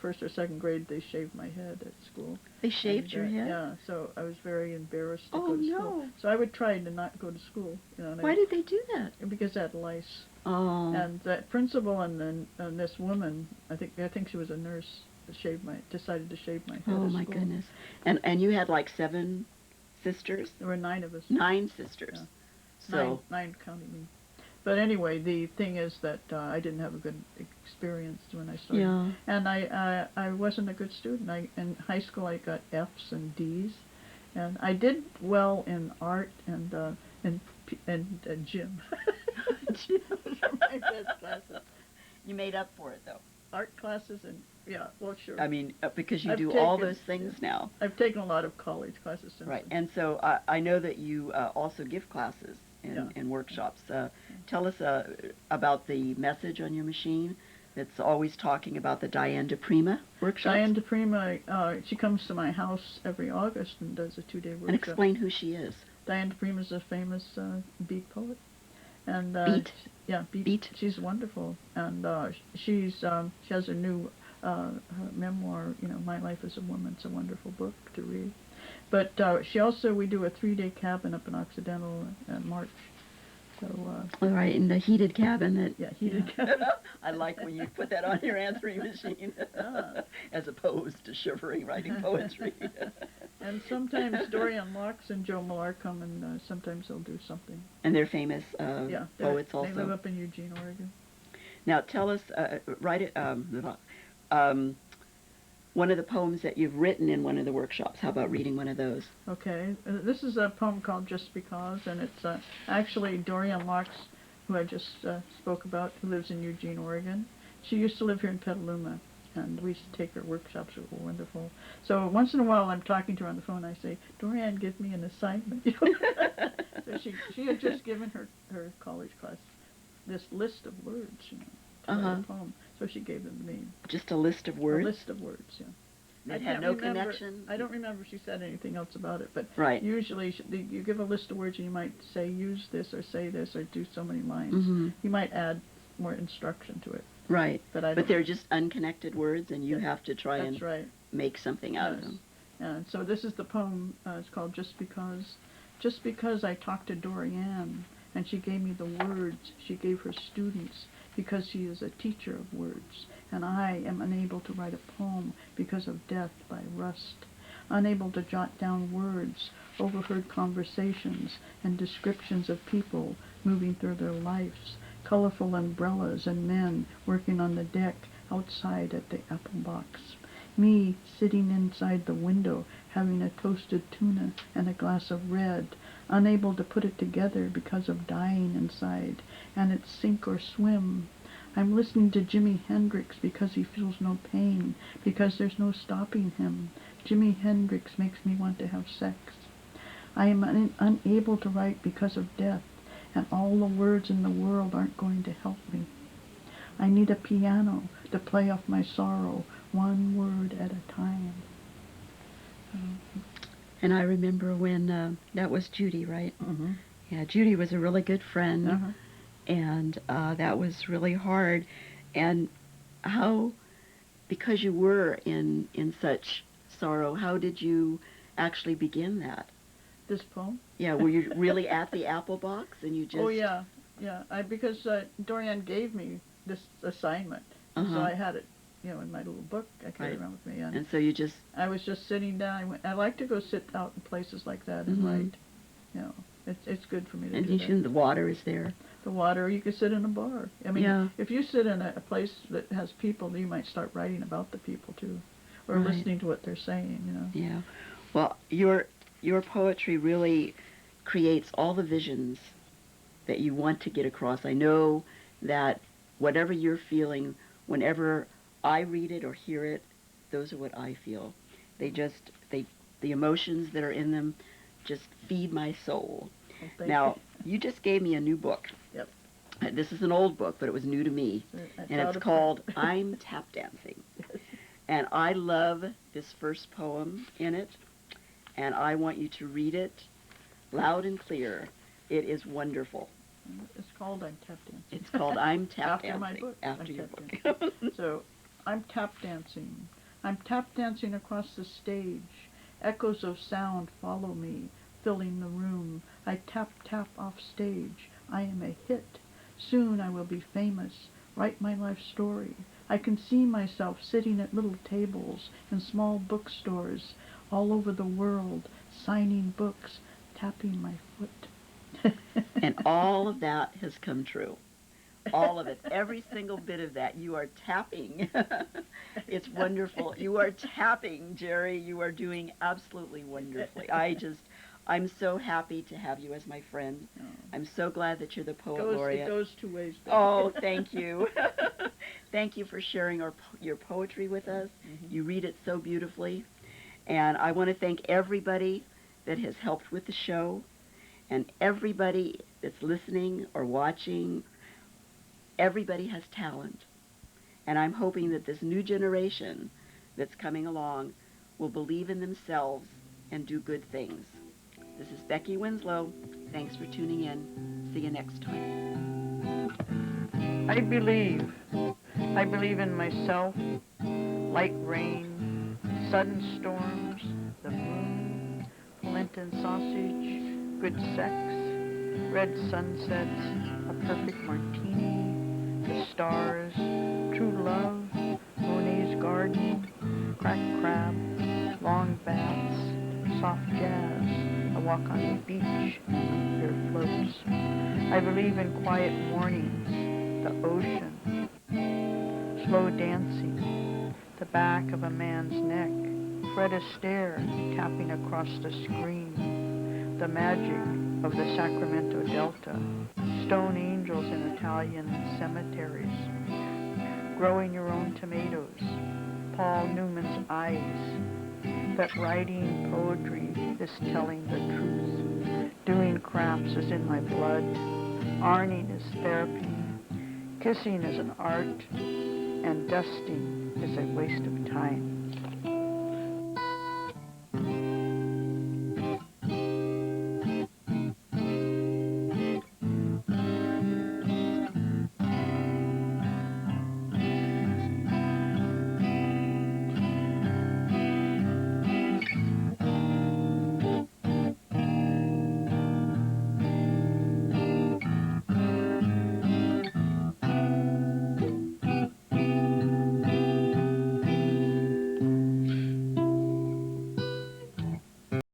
first or second grade, they shaved my head at school. They shaved And, your head? yeah, so I was very embarrassed to Oh, go to school. no. So I would try to not go to school. Why did they do that? Because I had lice. Oh. And that principal and then this woman, I think she was a nurse, decided to shave my head Oh, at my school. goodness. And you had like 7 sisters? There were 9 of us. 9 sisters. Yeah. So 9 counting me. But anyway, the thing is that I didn't have a good experience when I started. Yeah. And I wasn't a good student. In high school I got F's and D's, and I did well in art and gym. Gym was my best classes. you made up for it, though. Art classes and yeah, well sure. I mean, because you I've do all taken- those things now. I've taken a lot of college classes since. Right. then. And so I know that you also give classes Yeah. and workshops. Tell us about the message on your machine that's always talking about the Diane DePrima workshops. Diane DePrima, she comes to my house every August and does a 2-day workshop. And explain who she is. Diane DePrima is a famous beat poet. And Beat? Yeah, beat. She's wonderful, and she has a new her memoir. My Life as a Woman. It's a wonderful book to read. But we do a 3-day cabin up in Occidental in March. So All right, in the heated cabin. heated cabin. I like when you put that on your answering machine, as opposed to shivering writing poetry. And sometimes Dorian Locks and Joe Millar come, and sometimes they'll do something. And they're famous poets also. They live up in Eugene, Oregon. Now tell us, write it. One of the poems that you've written in one of the workshops. How about reading one of those? Okay, this is a poem called Just Because, and it's actually Dorian Locks, who I just spoke about, who lives in Eugene, Oregon. She used to live here in Petaluma, and we used to take her workshops. They were wonderful. So once in a while I'm talking to her on the phone, I say, Dorian, give me an assignment. So she had just given her college class this list of words, to write a poem. So she gave them to me. Just a list of words? A list of words, yeah. That had no connection? I don't remember if she said anything else about it, but right. Usually you give a list of words and you might say use this or say this or do so many lines. Mm-hmm. You might add more instruction to it. Right. But they're just unconnected words and you have to try and make something out of them. And so this is the poem. It's called Just Because. Just because I talked to Dorian and she gave me the words she gave her students because she is a teacher of words, and I am unable to write a poem because of death by rust, unable to jot down words, overheard conversations and descriptions of people moving through their lives, colorful umbrellas and men working on the deck outside at the apple box. Me sitting inside the window having a toasted tuna and a glass of red, unable to put it together because of dying inside, and it's sink or swim. I'm listening to Jimi Hendrix because he feels no pain, because there's no stopping him. Jimi Hendrix makes me want to have sex. I am unable to write because of death, and all the words in the world aren't going to help me. I need a piano to play off my sorrow, one word at a time. And I remember when that was Judy, right? Mm-hmm. Yeah, Judy was a really good friend, and that was really hard. And how, because you were in such sorrow, how did you actually begin that? This poem? Yeah, were you really at the apple box and you just... Oh, yeah. Because Dorian gave me this assignment, so I had it, in my little book I carried around with me. And so you just... I was just sitting down. I like to go sit out in places like that and write. It's good for me to do that. And the water is there. The water, you could sit in a bar. I mean, if you sit in a place that has people, you might start writing about the people too, or listening to what they're saying. Yeah. Well, your poetry really creates all the visions that you want to get across. I know that whatever you're feeling, whenever I read it or hear it, those are what I feel. The emotions that are in them just feed my soul. Well, now, you just gave me a new book. Yep. This is an old book, but it was new to me. And it's called I'm Tap Dancing. And I love this first poem in it, and I want you to read it loud and clear. It is wonderful. It's called I'm Tap Dancing. It's called I'm Tap Dancing. After my book. After your book. So, I'm tap dancing. I'm tap dancing across the stage. Echoes of sound follow me, filling the room. I tap tap off stage. I am a hit. Soon I will be famous, write my life story. I can see myself sitting at little tables in small bookstores all over the world, signing books, tapping my foot. And all of that has come true. All of it, every single bit of that, you are tapping. It's wonderful. You are tapping, Jerry. You are doing absolutely wonderfully. I'm so happy to have you as my friend. Oh. I'm so glad that you're the poet laureate. It goes 2 ways. Baby. Oh, thank you. Thank you for sharing your poetry with us. Mm-hmm. You read it so beautifully. And I want to thank everybody that has helped with the show and everybody that's listening or watching. Everybody has talent. And I'm hoping that this new generation that's coming along will believe in themselves and do good things. This is Becky Winslow. Thanks for tuning in. See you next time. I believe in myself, light rain, sudden storms, the moon, Lenten sausage, good sex, red sunsets, a perfect martini, the stars, true love, Monet's garden, cracked crab, long baths, soft jazz, a walk on the beach, clear floats. I believe in quiet mornings, the ocean, slow dancing, the back of a man's neck, Fred Astaire tapping across the screen, the magic of the Sacramento Delta, stone angels in Italian cemeteries, growing your own tomatoes, Paul Newman's eyes, that writing poetry is telling the truth, doing crafts is in my blood, ironing is therapy, kissing is an art, and dusting is a waste of time.